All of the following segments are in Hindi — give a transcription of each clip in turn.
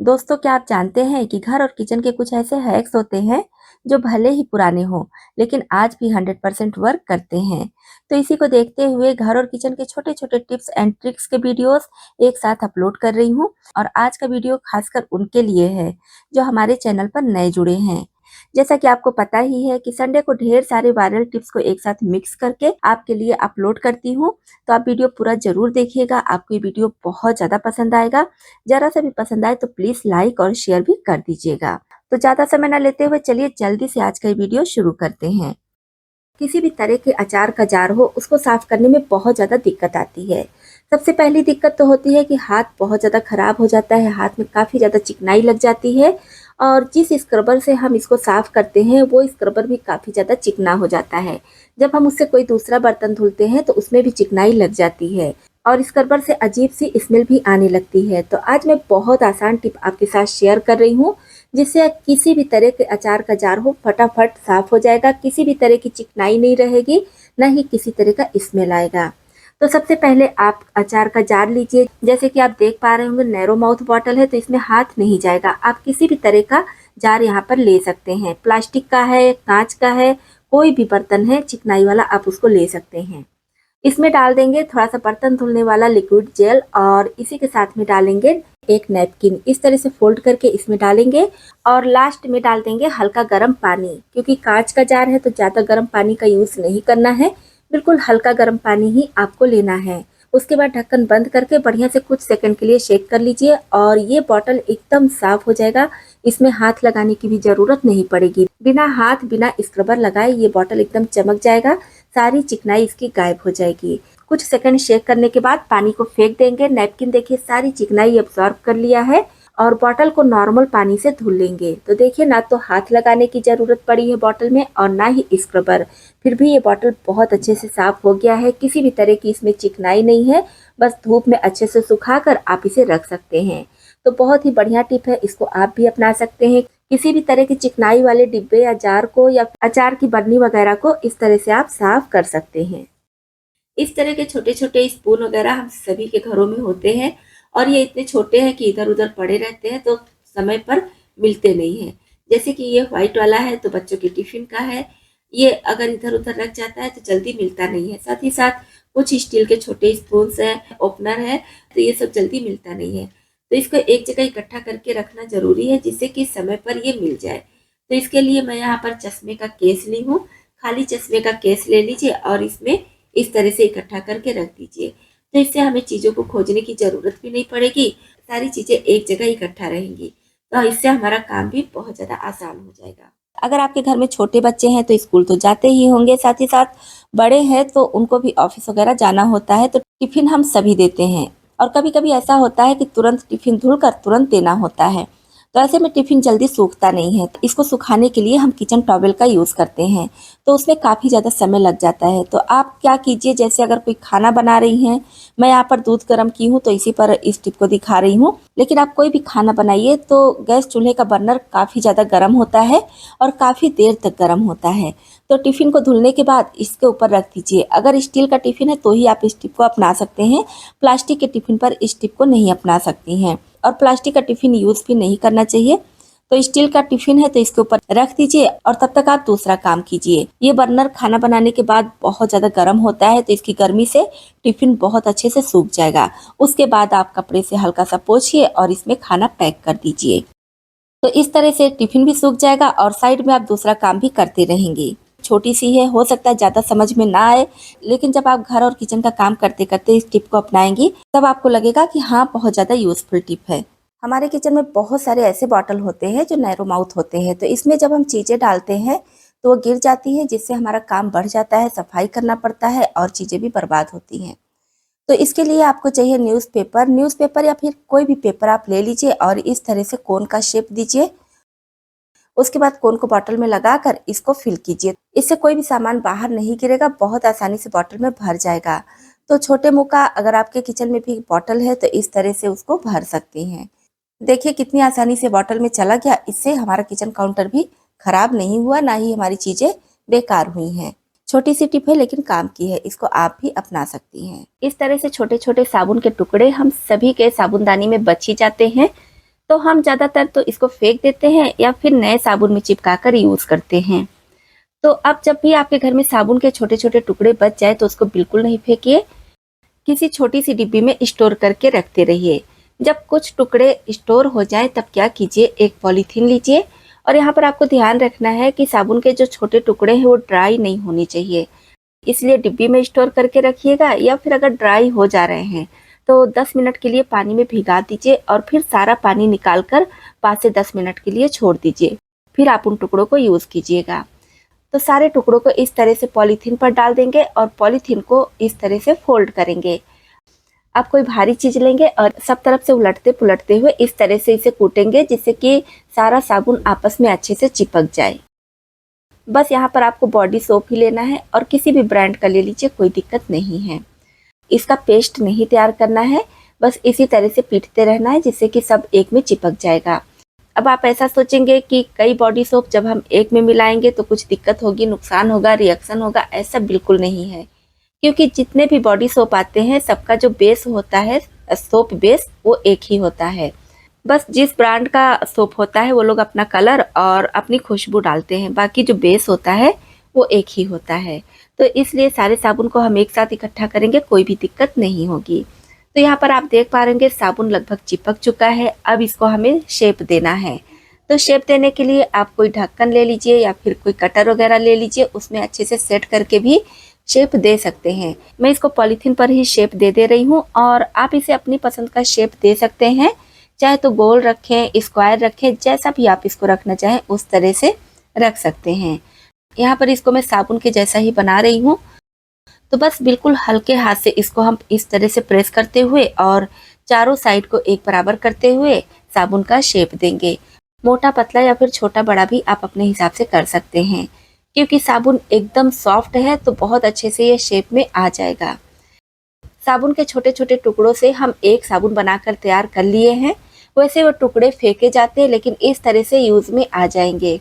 दोस्तों, क्या आप जानते हैं कि घर और किचन के कुछ ऐसे हैक्स होते हैं जो भले ही पुराने हों लेकिन आज भी 100% वर्क करते हैं। तो इसी को देखते हुए घर और किचन के छोटे छोटे टिप्स एंड ट्रिक्स के वीडियोस एक साथ अपलोड कर रही हूँ। और आज का वीडियो खासकर उनके लिए है जो हमारे चैनल पर नए जुड़े हैं। जैसा कि आपको पता ही है कि संडे को ढेर सारे वायरल टिप्स को एक साथ मिक्स करके आपके लिए अपलोड करती हूँ। तो आप वीडियो पूरा जरूर देखिएगा, आपको ये वीडियो बहुत ज़्यादा पसंद आएगा। ज़रा सा भी पसंद आए तो प्लीज़ लाइक और शेयर भी कर दीजिएगा। तो ज़्यादा समय ना लेते हुए चलिए जल्दी से आज का ये वीडियो शुरू करते हैं। किसी भी तरह के अचार का जार हो उसको साफ करने में बहुत ज़्यादा दिक्कत आती है। सबसे पहली दिक्कत तो होती है कि हाथ बहुत ज़्यादा खराब हो जाता है, हाथ में काफ़ी ज़्यादा चिकनाई लग जाती है। और जिस स्क्रबर से हम इसको साफ करते हैं वो स्क्रबर भी काफ़ी ज़्यादा चिकना हो जाता है। जब हम उससे कोई दूसरा बर्तन धुलते हैं तो उसमें भी चिकनाई लग जाती है और स्क्रबर से अजीब सी स्मेल भी आने लगती है। तो आज मैं बहुत आसान टिप आपके साथ शेयर कर रही हूँ जिससे किसी भी तरह के अचार का जार हो फटाफट साफ हो जाएगा, किसी भी तरह की चिकनाई नहीं रहेगी, ना ही किसी तरह का स्मेल आएगा। तो सबसे पहले आप अचार का जार लीजिए। जैसे कि आप देख पा रहे होंगे नैरो माउथ बॉटल है तो इसमें हाथ नहीं जाएगा। आप किसी भी तरह का जार यहाँ पर ले सकते हैं, प्लास्टिक का है, कांच का है, कोई भी बर्तन है चिकनाई वाला आप उसको ले सकते हैं। इसमें डाल देंगे थोड़ा सा बर्तन धुलने वाला लिक्विड जेल और इसी के साथ में डालेंगे एक नैपकिन। इस तरह से फोल्ड करके इसमें डालेंगे और लास्ट में डाल देंगे हल्का गर्म पानी। क्योंकि कांच का जार है तो ज़्यादा गर्म पानी का यूज़ नहीं करना है, बिल्कुल हल्का गर्म पानी ही आपको लेना है। उसके बाद ढक्कन बंद करके बढ़िया से कुछ सेकंड के लिए शेक कर लीजिए और ये बॉटल एकदम साफ हो जाएगा। इसमें हाथ लगाने की भी ज़रूरत नहीं पड़ेगी। बिना हाथ बिना स्क्रबर लगाए ये बॉटल एकदम चमक जाएगा, सारी चिकनाई इसकी गायब हो जाएगी। कुछ सेकंड शेक करने के बाद पानी को फेंक देंगे। नैपकिन देखिए सारी चिकनाई एब्जॉर्ब कर लिया है और बॉटल को नॉर्मल पानी से धुल लेंगे। तो देखिए ना तो हाथ लगाने की ज़रूरत पड़ी है बॉटल में और ना ही स्क्रबर, फिर भी ये बॉटल बहुत अच्छे से साफ हो गया है। किसी भी तरह की इसमें चिकनाई नहीं है, बस धूप में अच्छे से सुखाकर आप इसे रख सकते हैं। तो बहुत ही बढ़िया टिप है, इसको आप भी अपना सकते हैं। किसी भी तरह की चिकनाई वाले डिब्बे या जार को या अचार की बरनी वगैरह को इस तरह से आप साफ कर सकते हैं। इस तरह के छोटे छोटे स्पून वगैरह हम सभी के घरों में होते हैं और ये इतने छोटे हैं कि इधर उधर पड़े रहते हैं तो समय पर मिलते नहीं हैं। जैसे कि ये व्हाइट वाला है तो बच्चों के टिफिन का है, ये अगर इधर उधर रख जाता है तो जल्दी मिलता नहीं है। साथ ही साथ कुछ स्टील के छोटे स्पून है, ओपनर है, तो ये सब जल्दी मिलता नहीं है। तो इसको एक जगह इकट्ठा करके रखना जरूरी है जिससे कि समय पर ये मिल जाए। तो इसके लिए मैं यहाँ पर चश्मे का केस ली हूँ। खाली चश्मे का केस ले लीजिए और इसमें इस तरह से इकट्ठा करके रख दीजिए। तो इससे हमें चीज़ों को खोजने की ज़रूरत भी नहीं पड़ेगी, सारी चीज़ें एक जगह इकट्ठा रहेंगी। तो इससे हमारा काम भी बहुत ज़्यादा आसान हो जाएगा। अगर आपके घर में छोटे बच्चे हैं तो स्कूल तो जाते ही होंगे, साथ ही साथ बड़े हैं तो उनको भी ऑफिस वगैरह जाना होता है तो टिफिन हम सभी देते हैं। और कभी कभी ऐसा होता है कि तुरंत टिफिन धुलकर तुरंत देना होता है, तो ऐसे में टिफिन जल्दी सूखता नहीं है। तो इसको सुखाने के लिए हम किचन टॉवेल का यूज़ करते हैं तो उसमें काफ़ी ज़्यादा समय लग जाता है। तो आप क्या कीजिए, जैसे अगर कोई खाना बना रही हैं, मैं यहाँ पर दूध गर्म की हूँ तो इसी पर इस टिप को दिखा रही हूँ। लेकिन आप कोई भी खाना बनाइए तो गैस चूल्हे का बर्नर काफ़ी ज़्यादा गर्म होता है और काफ़ी देर तक गर्म होता है। तो टिफ़िन को धुलने के बाद इसके ऊपर रख दीजिए। अगर स्टील का टिफ़िन है तो ही आप इस टिप को अपना सकते हैं, प्लास्टिक के टिफ़िन पर इस टिप को नहीं अपना सकती हैं। और प्लास्टिक का टिफ़िन यूज़ भी नहीं करना चाहिए। तो स्टील का टिफ़िन है तो इसके ऊपर रख दीजिए और तब तक आप दूसरा काम कीजिए। ये बर्नर खाना बनाने के बाद बहुत ज़्यादा गर्म होता है तो इसकी गर्मी से टिफ़िन बहुत अच्छे से सूख जाएगा। उसके बाद आप कपड़े से हल्का सा पोंछिए और इसमें खाना पैक कर दीजिए। तो इस तरह से टिफ़िन भी सूख जाएगा और साइड में आप दूसरा काम भी करते रहेंगे। छोटी सी है, हो सकता है ज़्यादा समझ में ना आए, लेकिन जब आप घर और किचन का काम करते करते इस टिप को अपनाएंगी तब आपको लगेगा कि हाँ, बहुत ज़्यादा यूज़फुल टिप है। हमारे किचन में बहुत सारे ऐसे बॉटल होते हैं जो नैरो माउथ होते हैं, तो इसमें जब हम चीज़ें डालते हैं तो वो गिर जाती हैं जिससे हमारा काम बढ़ जाता है, सफाई करना पड़ता है और चीज़ें भी बर्बाद होती हैं। तो इसके लिए आपको चाहिए न्यूज़पेपर या फिर कोई भी पेपर आप ले लीजिए और इस तरह से कोन का शेप दीजिए। उसके बाद कोन को बॉटल में लगाकर इसको फिल कीजिए। इससे कोई भी सामान बाहर नहीं गिरेगा, बहुत आसानी से बॉटल में भर जाएगा। तो छोटे मुँह का अगर आपके किचन में भी बॉटल है तो इस तरह से उसको भर सकती हैं। देखिए कितनी आसानी से बॉटल में चला गया। इससे हमारा किचन काउंटर भी खराब नहीं हुआ, ना ही हमारी चीज़ें बेकार हुई हैं। छोटी सी टिप है लेकिन काम की है, इसको आप भी अपना सकती हैं। इस तरह से छोटे छोटे साबुन के टुकड़े हम सभी के साबुनदानी में बच ही जाते हैं। तो हम ज़्यादातर तो इसको फेंक देते हैं या फिर नए साबुन में चिपका कर यूज़ करते हैं। तो अब जब भी आपके घर में साबुन के छोटे-छोटे टुकड़े बच जाए तो उसको बिल्कुल नहीं फेंकिए, किसी छोटी-सी डिब्बी में स्टोर करके रखते रहिए। जब कुछ टुकड़े स्टोर हो जाएँ तब क्या कीजिए, एक पॉलीथीन लीजिए और यहाँ पर आपको ध्यान रखना है कि साबुन के जो छोटे टुकड़े हैं वो ड्राई नहीं होने चाहिए। इसलिए डिब्बी में स्टोर करके रखिएगा या फिर अगर ड्राई हो जा रहे हैं तो 10 मिनट के लिए पानी में भिगा दीजिए और फिर सारा पानी निकाल कर 5 से 10 मिनट के लिए छोड़ दीजिए। फिर आप उन टुकड़ों को यूज़ कीजिएगा। तो सारे टुकड़ों को इस तरह से पॉलीथीन पर डाल देंगे और पॉलीथीन को इस तरह से फोल्ड करेंगे। आप कोई भारी चीज़ लेंगे और सब तरफ से उलटते-पुलटते हुए इस तरह से इसे कूटेंगे जिससे कि सारा साबुन आपस में अच्छे से चिपक जाए। बस यहाँ पर आपको बॉडी सोप ही लेना है और किसी भी ब्रांड का ले लीजिए, कोई दिक्कत नहीं है। इसका पेस्ट नहीं तैयार करना है, बस इसी तरह से पीटते रहना है जिससे कि सब एक में चिपक जाएगा। अब आप ऐसा सोचेंगे कि कई बॉडी सोप जब हम एक में मिलाएंगे तो कुछ दिक्कत होगी, नुकसान होगा, रिएक्शन होगा, ऐसा बिल्कुल नहीं है। क्योंकि जितने भी बॉडी सोप आते हैं सबका जो बेस होता है, सोप बेस, वो एक ही होता है। बस जिस ब्रांड का सोप होता है वो लोग अपना कलर और अपनी खुशबू डालते हैं, बाकी जो बेस होता है वो एक ही होता है। तो इसलिए सारे साबुन को हम एक साथ इकट्ठा करेंगे, कोई भी दिक्कत नहीं होगी। तो यहाँ पर आप देख पा रहे होंगे साबुन लगभग चिपक चुका है। अब इसको हमें शेप देना है। तो शेप देने के लिए आप कोई ढक्कन ले लीजिए या फिर कोई कटर वगैरह ले लीजिए, उसमें अच्छे से सेट करके भी शेप दे सकते हैं। मैं इसको पॉलीथीन पर ही शेप दे रही हूँ और आप इसे अपनी पसंद का शेप दे सकते हैं, चाहे तो गोल रखें, स्क्वायर रखें, जैसा भी आप इसको रखना चाहें उस तरह से रख सकते हैं। यहाँ पर इसको मैं साबुन के जैसा ही बना रही हूँ। तो बस बिल्कुल हल्के हाथ से इसको हम इस तरह से प्रेस करते हुए और चारों साइड को एक बराबर करते हुए साबुन का शेप देंगे। मोटा पतला या फिर छोटा बड़ा भी आप अपने हिसाब से कर सकते हैं। क्योंकि साबुन एकदम सॉफ्ट है तो बहुत अच्छे से ये शेप में आ जाएगा। साबुन के छोटे छोटे टुकड़ों से हम एक साबुन बनाकर तैयार कर लिए हैं। वैसे वो टुकड़े फेंके जाते हैं लेकिन इस तरह से यूज में आ जाएंगे।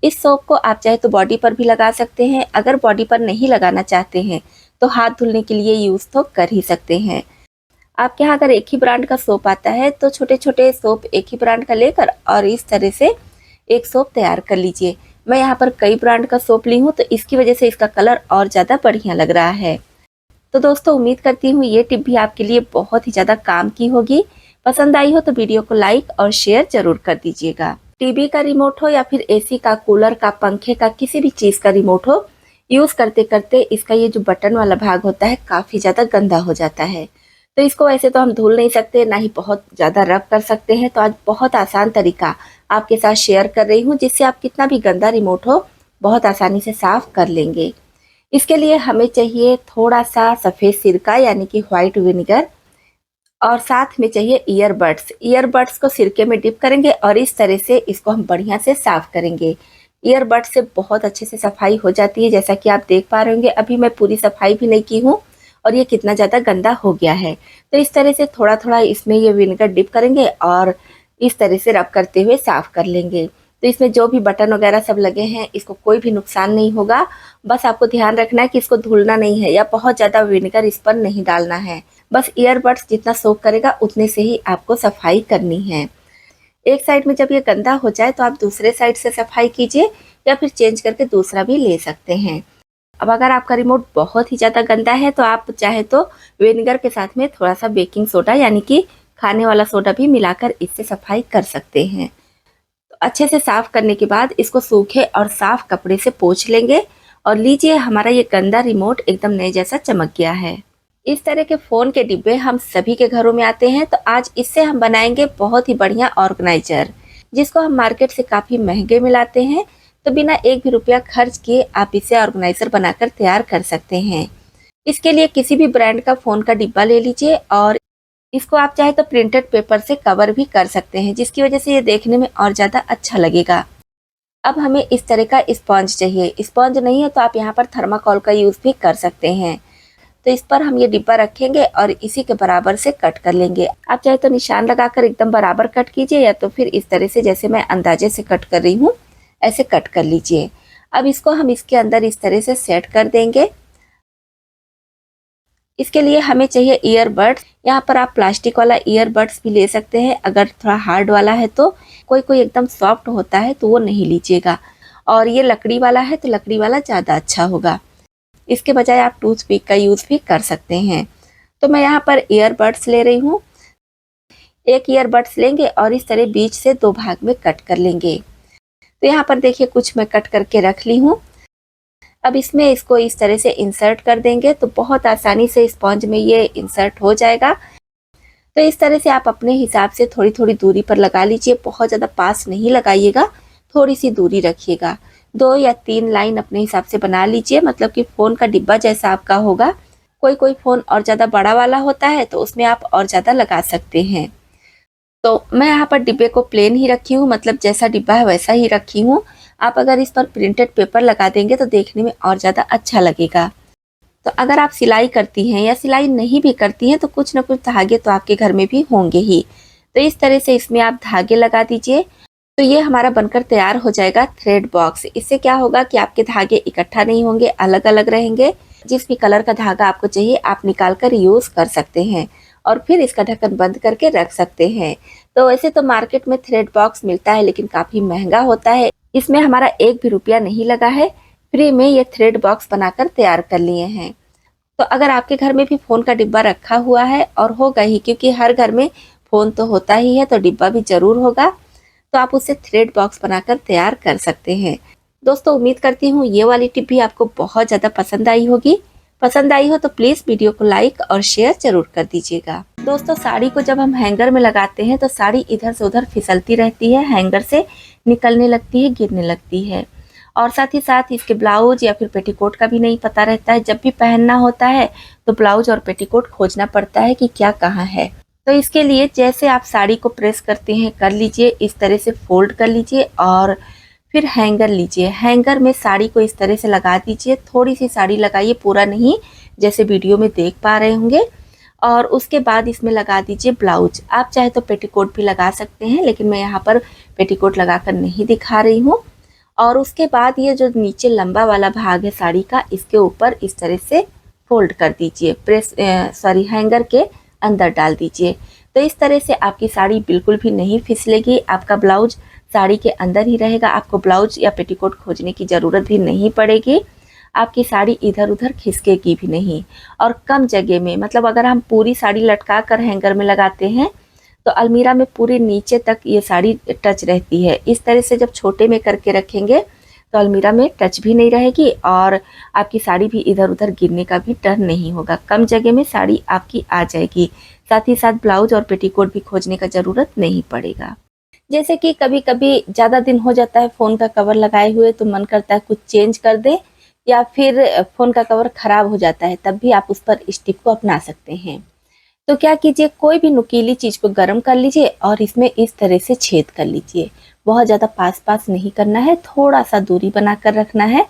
इस सोप को आप चाहे तो बॉडी पर भी लगा सकते हैं, अगर बॉडी पर नहीं लगाना चाहते हैं तो हाथ धुलने के लिए यूज तो कर ही सकते हैं। आपके यहाँ अगर एक ही ब्रांड का सोप आता है तो छोटे छोटे सोप एक ही ब्रांड का लेकर और इस तरह से एक सोप तैयार कर लीजिए। मैं यहाँ पर कई ब्रांड का सोप ली हूँ तो इसकी वजह से इसका कलर और ज़्यादा बढ़िया लग रहा है। तो दोस्तों उम्मीद करती हूँ ये टिप भी आपके लिए बहुत ही ज़्यादा काम की होगी। पसंद आई हो तो वीडियो को लाइक और शेयर जरूर कर दीजिएगा। टीवी का रिमोट हो या फिर एसी का, कूलर का, पंखे का, किसी भी चीज़ का रिमोट हो, यूज़ करते करते इसका ये जो बटन वाला भाग होता है काफ़ी ज़्यादा गंदा हो जाता है। तो इसको वैसे तो हम धुल नहीं सकते, ना ही बहुत ज़्यादा रब कर सकते हैं। तो आज बहुत आसान तरीका आपके साथ शेयर कर रही हूँ जिससे आप कितना भी गंदा रिमोट हो बहुत आसानी से साफ कर लेंगे। इसके लिए हमें चाहिए थोड़ा सा सफ़ेद सिरका यानी कि व्हाइट विनेगर और साथ में चाहिए ईयरबड्स। ईयरबड्स को सिरके में डिप करेंगे और इस तरह से इसको हम बढ़िया से साफ करेंगे। ईयरबड्स से बहुत अच्छे से सफाई हो जाती है, जैसा कि आप देख पा रहे होंगे। अभी मैं पूरी सफाई भी नहीं की हूँ और ये कितना ज़्यादा गंदा हो गया है। तो इस तरह से थोड़ा थोड़ा इसमें ये विनेगर डिप करेंगे और इस तरह से रब करते हुए साफ कर लेंगे। तो इसमें जो भी बटन वगैरह सब लगे हैं इसको कोई भी नुकसान नहीं होगा। बस आपको ध्यान रखना है कि इसको धुलना नहीं है या बहुत ज़्यादा विनेगर इस पर नहीं डालना है। बस ईयरबड्स जितना सोक करेगा उतने से ही आपको सफाई करनी है। एक साइड में जब ये गंदा हो जाए तो आप दूसरे साइड से सफाई कीजिए या फिर चेंज करके दूसरा भी ले सकते हैं। अब अगर आपका रिमोट बहुत ही ज़्यादा गंदा है तो आप चाहे तो विनेगर के साथ में थोड़ा सा बेकिंग सोडा यानी कि खाने वाला सोडा भी मिलाकर इससे सफाई कर सकते हैं। तो अच्छे से साफ करने के बाद इसको सूखे और साफ कपड़े से पोंछ लेंगे और लीजिए हमारा ये गंदा रिमोट एकदम नए जैसा चमक गया है। इस तरह के फ़ोन के डिब्बे हम सभी के घरों में आते हैं, तो आज इससे हम बनाएंगे बहुत ही बढ़िया ऑर्गेनाइजर जिसको हम मार्केट से काफ़ी महंगे मिलाते हैं। तो बिना एक भी रुपया खर्च किए आप इसे ऑर्गेनाइजर बनाकर तैयार कर सकते हैं। इसके लिए किसी भी ब्रांड का फ़ोन का डिब्बा ले लीजिए और इसको आप चाहे तो प्रिंटेड पेपर से कवर भी कर सकते हैं जिसकी वजह से ये देखने में और ज़्यादा अच्छा लगेगा। अब हमें इस तरह का स्पंज चाहिए। स्पंज नहीं है तो आप यहाँ पर थर्माकोल का यूज़ भी कर सकते हैं। तो इस पर हम ये डिब्बा रखेंगे और इसी के बराबर से कट कर लेंगे। आप चाहे तो निशान लगाकर एकदम बराबर कट कीजिए या तो फिर इस तरह से जैसे मैं अंदाजे से कट कर रही हूँ ऐसे कट कर लीजिए। अब इसको हम इसके अंदर इस तरह से सेट कर देंगे। इसके लिए हमें चाहिए ईयरबड्स। यहाँ पर आप प्लास्टिक वाला ईयरबड्स भी ले सकते हैं, अगर थोड़ा हार्ड वाला है तो। कोई कोई एकदम सॉफ्ट होता है तो वो नहीं लीजिएगा, और ये लकड़ी वाला है तो लकड़ी वाला ज़्यादा अच्छा होगा। इसके बजाय आप टूथपिक का यूज़ भी कर सकते हैं। तो मैं यहाँ पर ईयरबड्स ले रही हूँ। एक ईयरबड्स लेंगे और इस तरह बीच से 2 भाग में कट कर लेंगे। तो यहाँ पर देखिए कुछ मैं कट करके रख ली हूँ। अब इसमें इसको इस तरह से इंसर्ट कर देंगे तो बहुत आसानी से स्पॉन्ज में ये इंसर्ट हो जाएगा। तो इस तरह से आप अपने हिसाब से थोड़ी थोड़ी दूरी पर लगा लीजिए, बहुत ज़्यादा पास नहीं लगाइएगा, थोड़ी सी दूरी रखिएगा। 2 या 3 लाइन अपने हिसाब से बना लीजिए, मतलब कि फ़ोन का डिब्बा जैसा आपका होगा। कोई कोई फ़ोन और ज़्यादा बड़ा वाला होता है तो उसमें आप और ज़्यादा लगा सकते हैं। तो मैं यहाँ पर डिब्बे को प्लेन ही रखी हूँ, मतलब जैसा डिब्बा है वैसा ही रखी हूँ। आप अगर इस पर प्रिंटेड पेपर लगा देंगे तो देखने में और ज़्यादा अच्छा लगेगा। तो अगर आप सिलाई करती हैं या सिलाई नहीं भी करती हैं तो कुछ ना कुछ धागे तो आपके घर में भी होंगे ही। तो इस तरह से इसमें आप धागे लगा दीजिए। तो ये हमारा बनकर तैयार हो जाएगा थ्रेड बॉक्स। इससे क्या होगा कि आपके धागे इकट्ठा नहीं होंगे, अलग अलग रहेंगे। जिस भी कलर का धागा आपको चाहिए आप निकाल कर यूज़ कर सकते हैं और फिर इसका ढक्कन बंद करके रख सकते हैं। तो वैसे तो मार्केट में थ्रेड बॉक्स मिलता है लेकिन काफ़ी महंगा होता है। इसमें हमारा 1 भी रुपया नहीं लगा है, फ्री में ये थ्रेड बॉक्स बनाकर तैयार कर लिए हैं। तो अगर आपके घर में भी फ़ोन का डिब्बा रखा हुआ है, और होगा ही क्योंकि हर घर में फ़ोन तो होता ही है, तो डिब्बा भी ज़रूर होगा, तो आप उससे थ्रेड बॉक्स बनाकर तैयार कर सकते हैं। दोस्तों उम्मीद करती हूँ ये वाली टिप भी आपको बहुत ज़्यादा पसंद आई होगी। पसंद आई हो तो प्लीज़ वीडियो को लाइक और शेयर ज़रूर कर दीजिएगा। दोस्तों साड़ी को जब हम हैंगर में लगाते हैं तो साड़ी इधर से उधर फिसलती रहती है, हैंगर से निकलने लगती है, गिरने लगती है, और साथ ही साथ इसके ब्लाउज या फिर पेटीकोट का भी नहीं पता रहता है। जब भी पहनना होता है तो ब्लाउज और पेटीकोट खोजना पड़ता है कि क्या कहाँ है। तो इसके लिए जैसे आप साड़ी को प्रेस करते हैं कर लीजिए, इस तरह से फोल्ड कर लीजिए और फिर हैंगर लीजिए। हैंगर में साड़ी को इस तरह से लगा दीजिए, थोड़ी सी साड़ी लगाइए, पूरा नहीं, जैसे वीडियो में देख पा रहे होंगे। और उसके बाद इसमें लगा दीजिए ब्लाउज। आप चाहे तो पेटीकोट भी लगा सकते हैं, लेकिन मैं यहाँ पर पेटीकोट लगाकर नहीं दिखा रही हूँ। और उसके बाद ये जो नीचे लंबा वाला भाग है साड़ी का, इसके ऊपर इस तरह से फोल्ड कर दीजिए, हैंगर के अंदर डाल दीजिए। तो इस तरह से आपकी साड़ी बिल्कुल भी नहीं फिसलेगी, आपका ब्लाउज साड़ी के अंदर ही रहेगा, आपको ब्लाउज या पेटीकोट खोजने की ज़रूरत भी नहीं पड़ेगी, आपकी साड़ी इधर उधर खिसकेगी भी नहीं। और कम जगह में, मतलब अगर हम पूरी साड़ी लटका कर हैंगर में लगाते हैं तो अलमीरा में पूरे नीचे तक ये साड़ी टच रहती है। इस तरह से जब छोटे में करके रखेंगे तो अलमीरा में टच भी नहीं रहेगी और आपकी साड़ी भी इधर उधर गिरने का भी डर नहीं होगा। कम जगह में साड़ी आपकी आ जाएगी, साथ ही साथ ब्लाउज और पेटीकोट भी खोजने का ज़रूरत नहीं पड़ेगा। जैसे कि कभी कभी ज़्यादा दिन हो जाता है फ़ोन का कवर लगाए हुए, तो मन करता है कुछ चेंज कर दे, या फिर फ़ोन का कवर ख़राब हो जाता है, तब भी आप उस पर इस टिप को अपना सकते हैं। तो क्या कीजिए, कोई भी नुकीली चीज़ को गर्म कर लीजिए और इसमें इस तरह से छेद कर लीजिए। बहुत ज़्यादा पास पास नहीं करना है, थोड़ा सा दूरी बनाकर रखना है।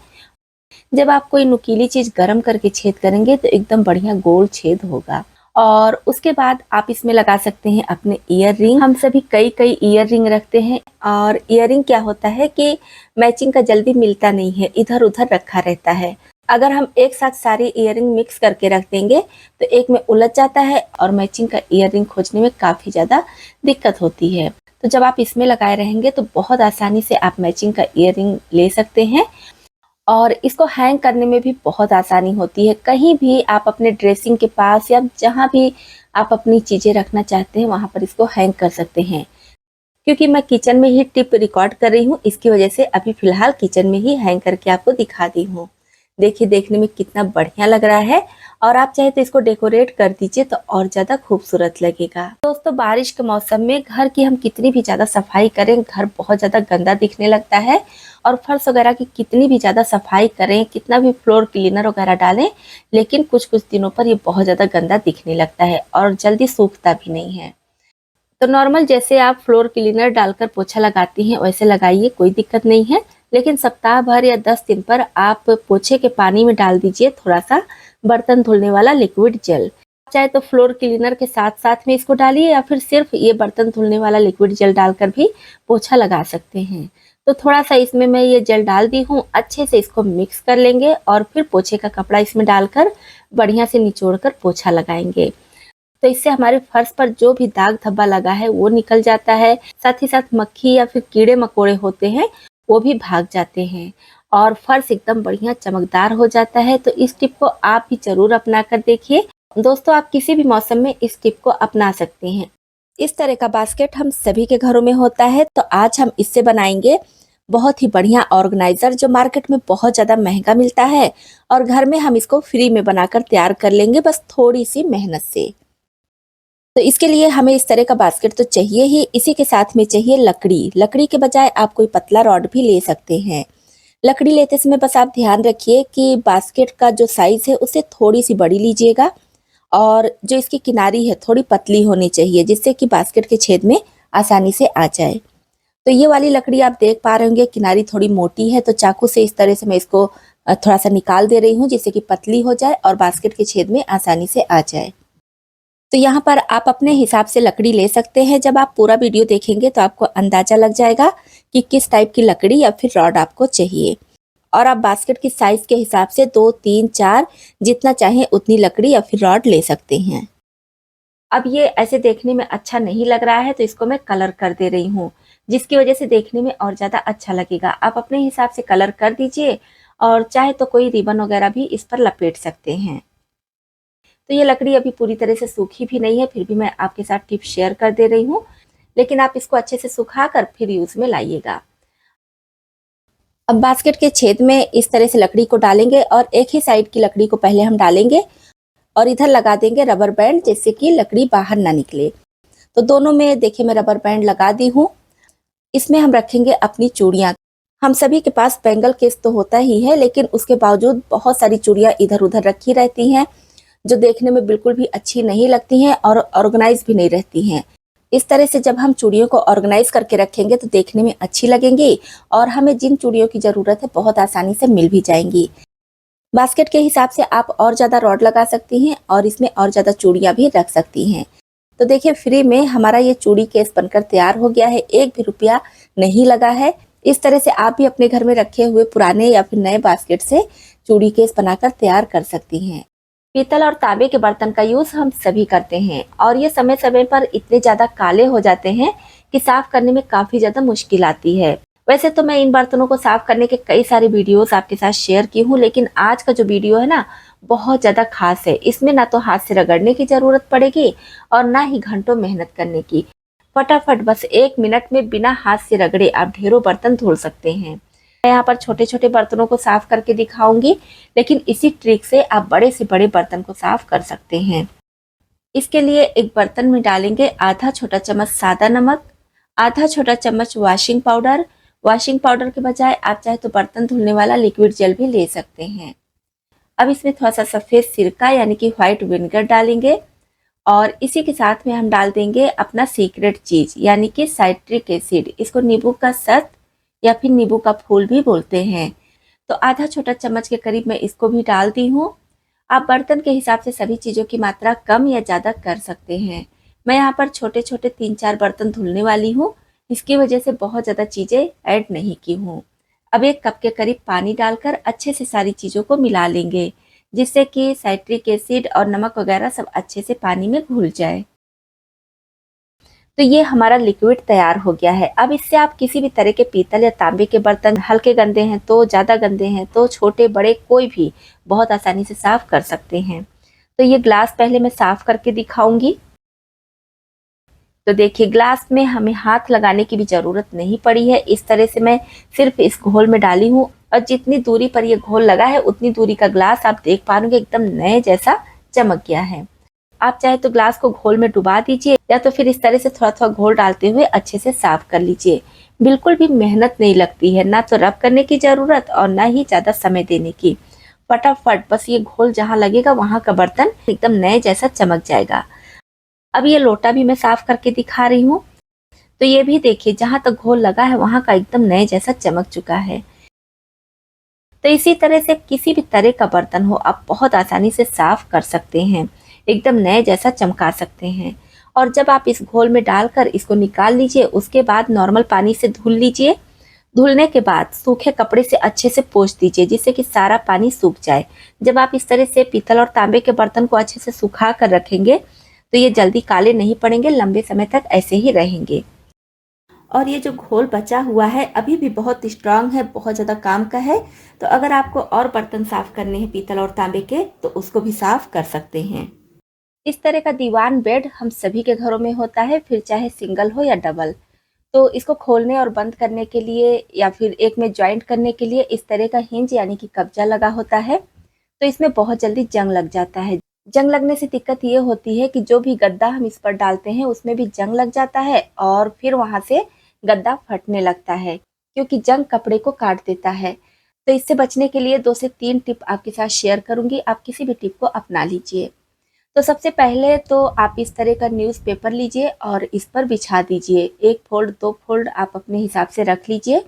जब आप कोई नुकीली चीज़ गर्म करके छेद करेंगे तो एकदम बढ़िया गोल छेद होगा। और उसके बाद आप इसमें लगा सकते हैं अपने ईयर रिंग। हम सभी कई कई ईयर रिंग रखते हैं, और ईयर रिंग क्या होता है कि मैचिंग का जल्दी मिलता नहीं है, इधर उधर रखा रहता है। अगर हम एक साथ सारे ईयरिंग मिक्स करके रख देंगे तो एक में उलझ जाता है और मैचिंग का ईयरिंग खोजने में काफ़ी ज़्यादा दिक्कत होती है। तो जब आप इसमें लगाए रहेंगे तो बहुत आसानी से आप मैचिंग का ईयरिंग ले सकते हैं, और इसको हैंग करने में भी बहुत आसानी होती है। कहीं भी आप अपने ड्रेसिंग के पास या जहाँ भी आप अपनी चीज़ें रखना चाहते हैं वहाँ पर इसको हैंग कर सकते हैं। क्योंकि मैं किचन में ही टिप रिकॉर्ड कर रही हूँ, इसकी वजह से अभी फ़िलहाल किचन में ही हैंग करके आपको दिखा दी हूँ। देखिए देखने में कितना बढ़िया लग रहा है, और आप चाहे तो इसको डेकोरेट कर दीजिए तो और ज़्यादा खूबसूरत लगेगा। दोस्तों बारिश के मौसम में घर की हम कितनी भी ज़्यादा सफाई करें, घर बहुत ज़्यादा गंदा दिखने लगता है, और फर्श वगैरह की कितनी भी ज़्यादा सफाई करें, कितना भी फ्लोर क्लीनर वगैरह डालें, लेकिन कुछ कुछ दिनों पर ये बहुत ज़्यादा गंदा दिखने लगता है और जल्दी सूखता भी नहीं है। तो नॉर्मल जैसे आप फ्लोर क्लीनर डालकर पोछा लगाती हैं वैसे लगाइए, कोई दिक्कत नहीं है। लेकिन सप्ताह भर या 10 दिन पर आप पोछे के पानी में डाल दीजिए थोड़ा सा बर्तन धुलने वाला लिक्विड जेल। चाहे तो फ्लोर क्लीनर के साथ साथ में इसको डालिए, या फिर सिर्फ ये बर्तन धुलने वाला लिक्विड जेल डालकर भी पोछा लगा सकते हैं। तो थोड़ा सा इसमें मैं ये जेल डाल दी हूँ, अच्छे से इसको मिक्स कर लेंगे और फिर पोछे का कपड़ा इसमें डालकर बढ़िया से निचोड़ कर पोछा लगाएंगे। तो इससे हमारे फर्श पर जो भी दाग धब्बा लगा है वो निकल जाता है, साथ ही साथ मक्खी या फिर कीड़े मकोड़े होते हैं वो भी भाग जाते हैं और फर्श एकदम बढ़िया चमकदार हो जाता है। तो इस टिप को आप भी जरूर अपना कर देखिए। दोस्तों, आप किसी भी मौसम में इस टिप को अपना सकते हैं। इस तरह का बास्केट हम सभी के घरों में होता है, तो आज हम इससे बनाएंगे बहुत ही बढ़िया ऑर्गेनाइजर जो मार्केट में बहुत ज़्यादा महंगा मिलता है और घर में हम इसको फ्री में बनाकर तैयार कर लेंगे बस थोड़ी सी मेहनत से। तो इसके लिए हमें इस तरह का बास्केट तो चाहिए ही, इसी के साथ में चाहिए लकड़ी। लकड़ी के बजाय आप कोई पतला रॉड भी ले सकते हैं। लकड़ी लेते समय बस आप ध्यान रखिए कि बास्केट का जो साइज़ है उसे थोड़ी सी बड़ी लीजिएगा और जो इसकी किनारी है थोड़ी पतली होनी चाहिए जिससे कि बास्केट के छेद में आसानी से आ जाए। तो ये वाली लकड़ी आप देख पा रहे होंगे किनारी थोड़ी मोटी है, तो चाकू से इस तरह से मैं इसको थोड़ा सा निकाल दे रही हूँ जिससे कि पतली हो जाए और बास्केट के छेद में आसानी से आ जाए। तो यहाँ पर आप अपने हिसाब से लकड़ी ले सकते हैं। जब आप पूरा वीडियो देखेंगे तो आपको अंदाजा लग जाएगा कि किस टाइप की लकड़ी या फिर रॉड आपको चाहिए और आप बास्केट की साइज के हिसाब से 2, 3, 4 जितना चाहें उतनी लकड़ी या फिर रॉड ले सकते हैं। अब ये ऐसे देखने में अच्छा नहीं लग रहा है तो इसको मैं कलर कर दे रही हूँ जिसकी वजह से देखने में और ज़्यादा अच्छा लगेगा। आप अपने हिसाब से कलर कर दीजिए और चाहे तो कोई रिबन वगैरह भी इस पर लपेट सकते हैं। तो ये लकड़ी अभी पूरी तरह से सूखी भी नहीं है, फिर भी मैं आपके साथ टिप शेयर कर दे रही हूँ, लेकिन आप इसको अच्छे से सुखा कर फिर यूज़ में लाइएगा। अब बास्केट के छेद में इस तरह से लकड़ी को डालेंगे और एक ही साइड की लकड़ी को पहले हम डालेंगे और इधर लगा देंगे रबर बैंड जिससे कि लकड़ी बाहर ना निकले। तो दोनों में देखिए मैं रबर बैंड लगा दी हूँ। इसमें हम रखेंगे अपनी चूड़ियाँ। हम सभी के पास बैंगल केस तो होता ही है, लेकिन उसके बावजूद बहुत सारी चूड़ियाँ इधर उधर रखी रहती हैं जो देखने में बिल्कुल भी अच्छी नहीं लगती हैं और ऑर्गेनाइज भी नहीं रहती हैं। इस तरह से जब हम चूड़ियों को ऑर्गेनाइज करके रखेंगे तो देखने में अच्छी लगेंगी और हमें जिन चूड़ियों की ज़रूरत है बहुत आसानी से मिल भी जाएंगी। बास्केट के हिसाब से आप और ज़्यादा रॉड लगा सकती हैं और इसमें और ज़्यादा चूड़ियाँ भी रख सकती हैं। तो देखिए फ्री में हमारा ये चूड़ी केस बनकर तैयार हो गया है, एक भी रुपया नहीं लगा है। इस तरह से आप भी अपने घर में रखे हुए पुराने या फिर नए बास्केट से चूड़ी केस बनाकर तैयार कर सकती हैं। पीतल और तांबे के बर्तन का यूज हम सभी करते हैं और ये समय समय पर इतने ज्यादा काले हो जाते हैं कि साफ करने में काफी ज्यादा मुश्किल आती है। वैसे तो मैं इन बर्तनों को साफ करने के कई सारे वीडियोस आपके साथ शेयर की हूँ, लेकिन आज का जो वीडियो है ना बहुत ज्यादा खास है। इसमें ना तो हाथ से रगड़ने की जरूरत पड़ेगी और ना ही घंटों मेहनत करने की। फटाफट बस 1 मिनट में बिना हाथ से रगड़े आप ढेरों बर्तन धुल सकते हैं। मैं यहाँ पर छोटे छोटे बर्तनों को साफ करके दिखाऊंगी, लेकिन इसी ट्रिक से आप बड़े से बड़े बर्तन को साफ कर सकते हैं। इसके लिए एक बर्तन में डालेंगे आधा छोटा चम्मच सादा नमक, आधा छोटा चम्मच वॉशिंग पाउडर। वॉशिंग पाउडर के बजाय आप चाहे तो बर्तन धुलने वाला लिक्विड जेल भी ले सकते हैं। अब इसमें थोड़ा सा सफ़ेद सिरका यानी कि व्हाइट विनेगर डालेंगे और इसी के साथ में हम डाल देंगे अपना सीक्रेट चीज़ यानी कि साइट्रिक एसिड। इसको नींबू का सत या फिर नींबू का फूल भी बोलते हैं। तो आधा छोटा चम्मच के करीब मैं इसको भी डाल दी हूँ। आप बर्तन के हिसाब से सभी चीज़ों की मात्रा कम या ज़्यादा कर सकते हैं। मैं यहाँ पर छोटे छोटे 3-4 बर्तन धुलने वाली हूँ, इसकी वजह से बहुत ज़्यादा चीज़ें ऐड नहीं की हूँ। अब 1 कप के करीब पानी डालकर अच्छे से सारी चीज़ों को मिला लेंगे जिससे कि साइट्रिक एसिड और नमक वगैरह सब अच्छे से पानी में घुल जाए। तो ये हमारा लिक्विड तैयार हो गया है। अब इससे आप किसी भी तरह के पीतल या तांबे के बर्तन, हल्के गंदे हैं तो, ज़्यादा गंदे हैं तो, छोटे बड़े कोई भी बहुत आसानी से साफ कर सकते हैं। तो ये ग्लास पहले मैं साफ करके दिखाऊंगी। तो देखिए ग्लास में हमें हाथ लगाने की भी ज़रूरत नहीं पड़ी है। इस तरह से मैं सिर्फ इस घोल में डाली हूँ और जितनी दूरी पर ये घोल लगा है उतनी दूरी का ग्लास आप देख पा रहे एकदम नए जैसा चमक गया है। आप चाहे तो ग्लास को घोल में डुबा दीजिए या तो फिर इस तरह से थोड़ा थोड़ा घोल डालते हुए अच्छे से साफ कर लीजिए। बिल्कुल भी मेहनत नहीं लगती है, ना तो रब करने की ज़रूरत और ना ही ज़्यादा समय देने की। फटाफट बस ये घोल जहाँ लगेगा वहाँ का बर्तन एकदम नए जैसा चमक जाएगा। अब ये लोटा भी मैं साफ करके दिखा रही हूँ। तो ये भी देखिए जहाँ तक घोल लगा है वहाँ का एकदम नए जैसा चमक चुका है। तो इसी तरह से किसी भी तरह का बर्तन हो आप बहुत आसानी से साफ कर सकते हैं, एकदम नए जैसा चमका सकते हैं। और जब आप इस घोल में डालकर इसको निकाल लीजिए उसके बाद नॉर्मल पानी से धुल लीजिए धुलने के बाद सूखे कपड़े से अच्छे से पोंछ दीजिए जिससे कि सारा पानी सूख जाए। जब आप इस तरह से पीतल और तांबे के बर्तन को अच्छे से सुखा कर रखेंगे तो ये जल्दी काले नहीं पड़ेंगे, लंबे समय तक ऐसे ही रहेंगे। और ये जो घोल बचा हुआ है अभी भी बहुत स्ट्रांग है, बहुत ज़्यादा काम का है। तो अगर आपको और बर्तन साफ करने हैं पीतल और तांबे के तो उसको भी साफ कर सकते हैं। इस तरह का दीवान बेड हम सभी के घरों में होता है, फिर चाहे सिंगल हो या डबल। तो इसको खोलने और बंद करने के लिए या फिर एक में जॉइंट करने के लिए इस तरह का हिंज यानी कि कब्जा लगा होता है। तो इसमें बहुत जल्दी जंग लग जाता है। जंग लगने से दिक्कत ये होती है कि जो भी गद्दा हम इस पर डालते हैं उसमें भी जंग लग जाता है और फिर वहाँ से गद्दा फटने लगता है क्योंकि जंग कपड़े को काट देता है। तो इससे बचने के लिए 2 से 3 टिप आपके साथ शेयर करूँगी, आप किसी भी टिप को अपना लीजिए। तो सबसे पहले तो आप इस तरह का न्यूज़पेपर लीजिए और इस पर बिछा दीजिए। 1 फ़ोल्ड 2 फ़ोल्ड आप अपने हिसाब से रख लीजिए।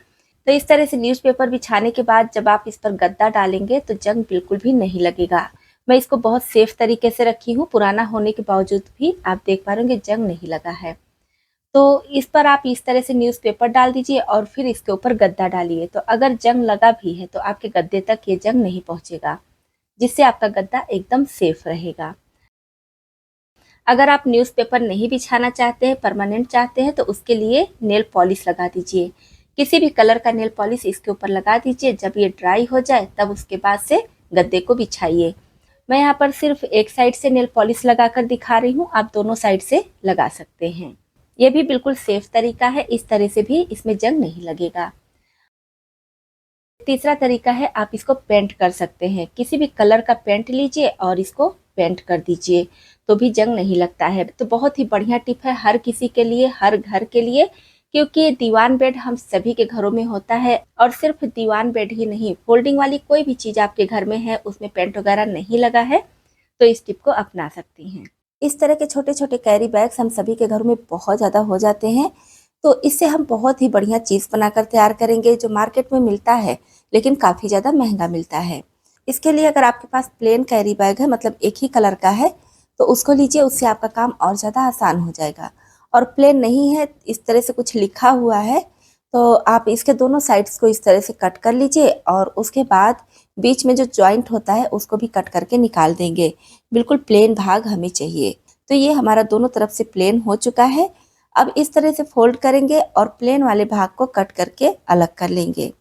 तो इस तरह से न्यूज़पेपर बिछाने के बाद जब आप इस पर गद्दा डालेंगे तो जंग बिल्कुल भी नहीं लगेगा। मैं इसको बहुत सेफ तरीके से रखी हूँ, पुराना होने के बावजूद भी आप देख पा रहे होंगे जंग नहीं लगा है। तो इस पर आप इस तरह से न्यूज़पेपर डाल दीजिए और फिर इसके ऊपर गद्दा डालिए। तो अगर जंग लगा भी है तो आपके गद्दे तक ये जंग नहीं पहुँचेगा, जिससे आपका गद्दा एकदम सेफ रहेगा। अगर आप न्यूज़पेपर नहीं बिछाना चाहते हैं, परमानेंट चाहते हैं तो उसके लिए नेल पॉलिश लगा दीजिए। किसी भी कलर का नेल पॉलिश इसके ऊपर लगा दीजिए। जब ये ड्राई हो जाए तब उसके बाद से गद्दे को बिछाइए। मैं यहाँ पर सिर्फ एक साइड से नेल पॉलिश लगाकर दिखा रही हूँ, आप दोनों साइड से लगा सकते हैं। ये भी बिल्कुल सेफ तरीका है, इस तरह से भी इसमें जंग नहीं लगेगा। तीसरा तरीका है आप इसको पेंट कर सकते हैं। किसी भी कलर का पेंट लीजिए और इसको पेंट कर दीजिए तो भी जंग नहीं लगता है। तो बहुत ही बढ़िया टिप है हर किसी के लिए, हर घर के लिए, क्योंकि दीवान बेड हम सभी के घरों में होता है। और सिर्फ दीवान बेड ही नहीं, फोल्डिंग वाली कोई भी चीज़ आपके घर में है उसमें पेंट वगैरह नहीं लगा है तो इस टिप को अपना सकती हैं। इस तरह के छोटे छोटे कैरी बैग्स हम सभी के घरों में बहुत ज़्यादा हो जाते हैं। तो इससे हम बहुत ही बढ़िया चीज़ बनाकर तैयार करेंगे जो मार्केट में मिलता है लेकिन काफ़ी ज़्यादा महंगा मिलता है। इसके लिए अगर आपके पास प्लेन कैरी बैग है, मतलब एक ही कलर का है, तो उसको लीजिए, उससे आपका काम और ज़्यादा आसान हो जाएगा। और प्लेन नहीं है, इस तरह से कुछ लिखा हुआ है, तो आप इसके दोनों साइड्स को इस तरह से कट कर लीजिए और उसके बाद बीच में जो जॉइंट होता है उसको भी कट करके निकाल देंगे। बिल्कुल प्लेन भाग हमें चाहिए। तो ये हमारा दोनों तरफ से प्लेन हो चुका है। अब इस तरह से फोल्ड करेंगे और प्लेन वाले भाग को कट करके अलग कर लेंगे।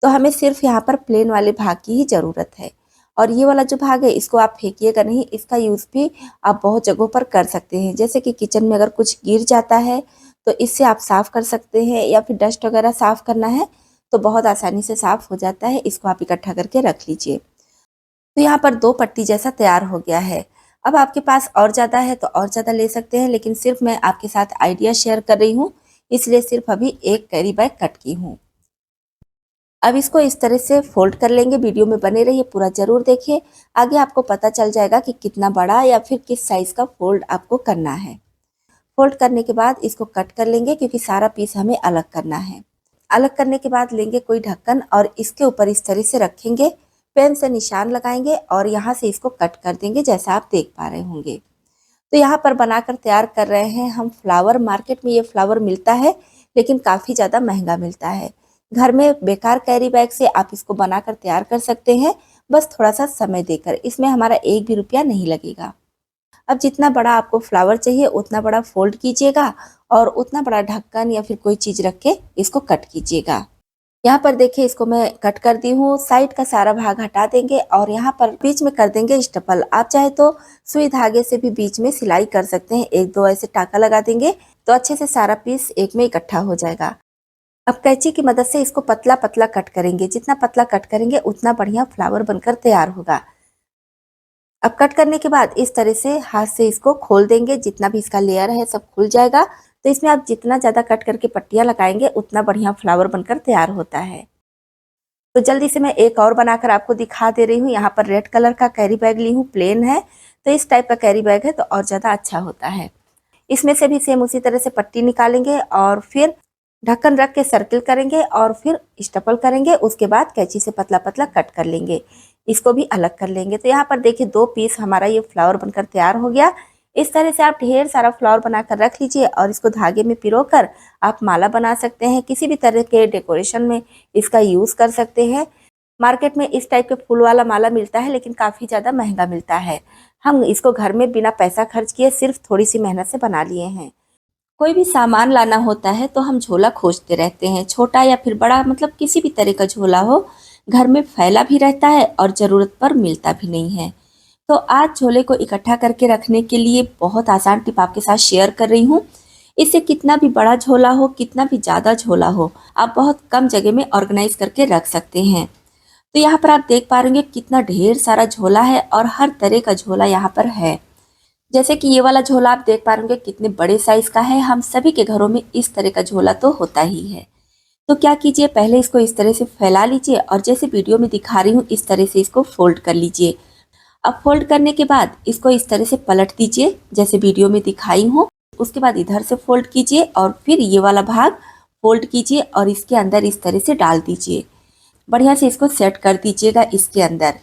तो हमें सिर्फ यहाँ पर प्लेन वाले भाग की ही ज़रूरत है। और ये वाला जो भाग है इसको आप फेंकिएगा नहीं, इसका यूज़ भी आप बहुत जगहों पर कर सकते हैं। जैसे कि किचन में अगर कुछ गिर जाता है तो इससे आप साफ़ कर सकते हैं, या फिर डस्ट वगैरह साफ़ करना है तो बहुत आसानी से साफ़ हो जाता है। इसको आप इकट्ठा करके रख लीजिए। तो यहाँ पर 2 पट्टी जैसा तैयार हो गया है। अब आपके पास और ज़्यादा है तो और ज़्यादा ले सकते हैं, लेकिन सिर्फ मैं आपके साथ आइडिया शेयर कर रही हूँ, इसलिए सिर्फ अभी एक कैरी बैग कट की हूँ। अब इसको इस तरह से फोल्ड कर लेंगे। वीडियो में बने रहिए, पूरा ज़रूर देखिए, आगे आपको पता चल जाएगा कि कितना बड़ा या फिर किस साइज़ का फोल्ड आपको करना है। फोल्ड करने के बाद इसको कट कर लेंगे क्योंकि सारा पीस हमें अलग करना है। अलग करने के बाद लेंगे कोई ढक्कन और इसके ऊपर इस तरह से रखेंगे, पेन से निशान लगाएंगे और यहाँ से इसको कट कर देंगे जैसा आप देख पा रहे होंगे। तो यहाँ पर बनाकर तैयार कर रहे हैं हम फ्लावर। मार्केट में ये फ्लावर मिलता है लेकिन काफ़ी ज़्यादा महंगा मिलता है। घर में बेकार कैरी बैग से आप इसको बनाकर तैयार कर सकते हैं, बस थोड़ा सा समय देकर। इसमें हमारा 1 भी रुपया नहीं लगेगा। अब जितना बड़ा आपको फ्लावर चाहिए उतना बड़ा फोल्ड कीजिएगा और उतना बड़ा ढक्कन या फिर कोई चीज़ रख के इसको कट कीजिएगा। यहाँ पर देखिए इसको मैं कट कर दी हूँ। साइड का सारा भाग हटा देंगे और यहाँ पर बीच में कर देंगे स्टपल। आप चाहे तो सुई धागे से भी बीच में सिलाई कर सकते हैं। 1-2 ऐसे टाका लगा देंगे तो अच्छे से सारा पीस एक में इकट्ठा हो जाएगा। अब कैंची की मदद से इसको पतला पतला कट करेंगे। जितना पतला कट करेंगे उतना बढ़िया फ्लावर बनकर तैयार होगा। अब कट करने के बाद इस तरह से हाथ से इसको खोल देंगे, जितना भी इसका लेयर है सब खुल जाएगा। तो इसमें आप जितना ज़्यादा कट करके पट्टियाँ लगाएंगे उतना बढ़िया फ्लावर बनकर तैयार होता है। तो जल्दी से मैं एक और बनाकर आपको दिखा दे रही हूँ। यहाँ पर रेड कलर का कैरी बैग ली हूँ, प्लेन है, तो इस टाइप का कैरी बैग है तो और ज़्यादा अच्छा होता है। इसमें से भी सेम उसी तरह से पट्टी निकालेंगे और फिर ढक्कन रख के सर्किल करेंगे और फिर स्टपल करेंगे। उसके बाद कैंची से पतला पतला कट कर लेंगे, इसको भी अलग कर लेंगे। तो यहाँ पर देखिए 2 पीस हमारा ये फ्लावर बनकर तैयार हो गया। इस तरह से आप ढेर सारा फ्लावर बनाकर रख लीजिए और इसको धागे में पिरोकर आप माला बना सकते हैं। किसी भी तरह के डेकोरेशन में इसका यूज़ कर सकते हैं। मार्केट में इस टाइप के फूल वाला माला मिलता है, लेकिन काफ़ी ज़्यादा महंगा मिलता है। हम इसको घर में बिना पैसा खर्च किए सिर्फ थोड़ी सी मेहनत से बना लिए हैं। कोई भी सामान लाना होता है तो हम झोला खोजते रहते हैं, छोटा या फिर बड़ा, मतलब किसी भी तरह का झोला हो, घर में फैला भी रहता है और ज़रूरत पर मिलता भी नहीं है। तो आज झोले को इकट्ठा करके रखने के लिए बहुत आसान टिप आपके साथ शेयर कर रही हूँ। इससे कितना भी बड़ा झोला हो, कितना भी ज़्यादा झोला हो, आप बहुत कम जगह में ऑर्गेनाइज करके रख सकते हैं। तो यहाँ पर आप देख पा रहे होंगे कितना ढेर सारा झोला है और हर तरह का झोला यहाँ पर है। जैसे कि ये वाला झोला आप देख पा रहे होंगे कितने बड़े साइज का है। हम सभी के घरों में इस तरह का झोला तो होता ही है। तो क्या कीजिए, पहले इसको इस तरह से फैला लीजिए और जैसे वीडियो में दिखा रही हूँ इस तरह से इसको फोल्ड कर लीजिए। अब फोल्ड करने के बाद इसको इस तरह से पलट दीजिए जैसे वीडियो में दिखाई हूँ। उसके बाद इधर से फोल्ड कीजिए और फिर ये वाला भाग फोल्ड कीजिए और इसके अंदर इस तरह से डाल दीजिए। बढ़िया से इसको सेट कर दीजिएगा इसके अंदर।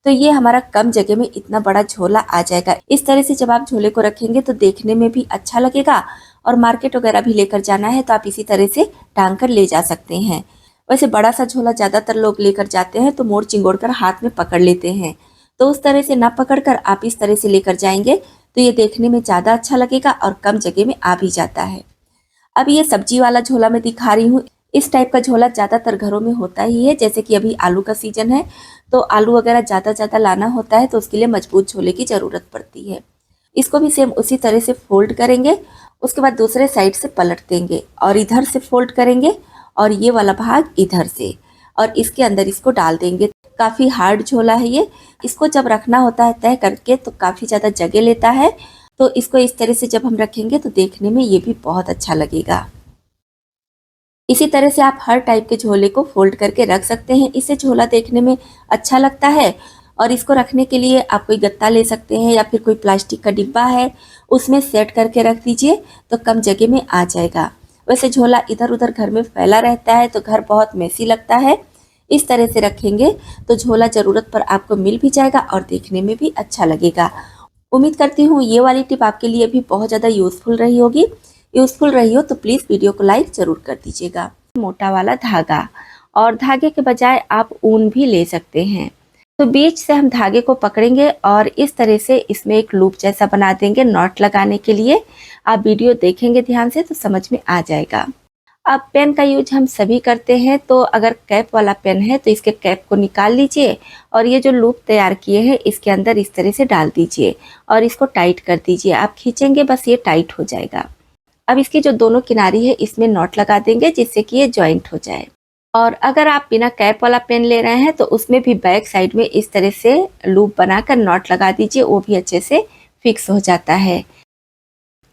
तो ये हमारा कम जगह में इतना बड़ा झोला आ जाएगा। इस तरह से जब आप झोले को रखेंगे तो देखने में भी अच्छा लगेगा और मार्केट वगैरह भी लेकर जाना है तो आप इसी तरह से टांग कर ले जा सकते हैं। वैसे बड़ा सा झोला ज़्यादातर लोग लेकर जाते हैं तो मोड़ चिंगोड़ कर हाथ में पकड़ लेते हैं। तो उस तरह से ना पकड़ कर आप इस तरह से लेकर जाएंगे तो ये देखने में ज़्यादा अच्छा लगेगा और कम जगह में आ भी जाता है। अब ये सब्जी वाला झोला मैं दिखा रही हूँ। इस टाइप का झोला ज़्यादातर घरों में होता ही है। जैसे कि अभी आलू का सीजन है तो आलू वगैरह ज़्यादा लाना होता है तो उसके लिए मजबूत झोले की ज़रूरत पड़ती है। इसको भी सेम उसी तरह से फोल्ड करेंगे। उसके बाद दूसरे साइड से पलट देंगे और इधर से फोल्ड करेंगे और ये वाला भाग इधर से और इसके अंदर इसको डाल देंगे। काफ़ी हार्ड झोला है ये। इसको जब रखना होता है तय करके तो काफ़ी ज़्यादा जगह लेता है। तो इसको इस तरह से जब हम रखेंगे तो देखने में ये भी बहुत अच्छा लगेगा। इसी तरह से आप हर टाइप के झोले को फोल्ड करके रख सकते हैं। इससे झोला देखने में अच्छा लगता है। और इसको रखने के लिए आप कोई गत्ता ले सकते हैं या फिर कोई प्लास्टिक का डिब्बा है उसमें सेट करके रख दीजिए तो कम जगह में आ जाएगा। वैसे झोला इधर उधर घर में फैला रहता है तो घर बहुत मेसी लगता है। इस तरह से रखेंगे तो झोला ज़रूरत पर आपको मिल भी जाएगा और देखने में भी अच्छा लगेगा। उम्मीद करती हूँ ये वाली टिप आपके लिए भी बहुत ज़्यादा यूज़फुल रही हो तो प्लीज़ वीडियो को लाइक ज़रूर कर दीजिएगा। मोटा वाला धागा, और धागे के बजाय आप ऊन भी ले सकते हैं। तो बीच से हम धागे को पकड़ेंगे और इस तरह से इसमें एक लूप जैसा बना देंगे नॉट लगाने के लिए। आप वीडियो देखेंगे ध्यान से तो समझ में आ जाएगा। अब पेन का यूज हम सभी करते हैं तो अगर कैप वाला पेन है तो इसके कैप को निकाल लीजिए और ये जो लूप तैयार किए हैं इसके अंदर इस तरह से डाल दीजिए और इसको टाइट कर दीजिए। आप खींचेंगे बस ये टाइट हो जाएगा। अब इसकी जो दोनों किनारी है इसमें नॉट लगा देंगे जिससे कि ये जॉइंट हो जाए। और अगर आप बिना कैप वाला पेन ले रहे हैं तो उसमें भी बैक साइड में इस तरह से लूप बनाकर नॉट लगा दीजिए, वो भी अच्छे से फिक्स हो जाता है।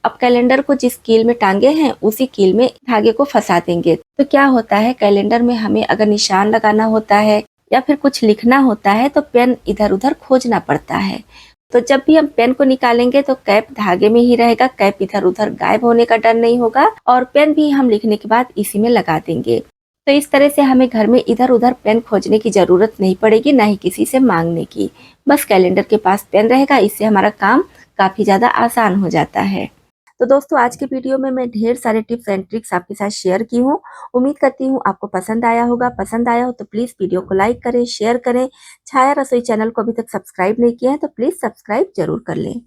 अब कैलेंडर को जिस कील में टांगे हैं उसी कील में धागे को फंसा देंगे। तो क्या होता है, कैलेंडर में हमें अगर निशान लगाना होता है या फिर कुछ लिखना होता है तो पेन इधर उधर खोजना पड़ता है। तो जब भी हम पेन को निकालेंगे तो कैप धागे में ही रहेगा, कैप इधर उधर गायब होने का डर नहीं होगा और पेन भी हम लिखने के बाद इसी में लगा देंगे। तो इस तरह से हमें घर में इधर उधर पेन खोजने की जरूरत नहीं पड़ेगी, ना ही किसी से मांगने की। बस कैलेंडर के पास पेन रहेगा, इससे हमारा काम काफी ज्यादा आसान हो जाता है। तो दोस्तों आज के वीडियो में मैं ढेर सारे टिप्स एंड ट्रिक्स आपके साथ शेयर की हूँ। उम्मीद करती हूँ आपको पसंद आया होगा। पसंद आया हो तो प्लीज़ वीडियो को लाइक करें, शेयर करें। छाया रसोई चैनल को अभी तक सब्सक्राइब नहीं किया है तो प्लीज़ सब्सक्राइब जरूर कर लें।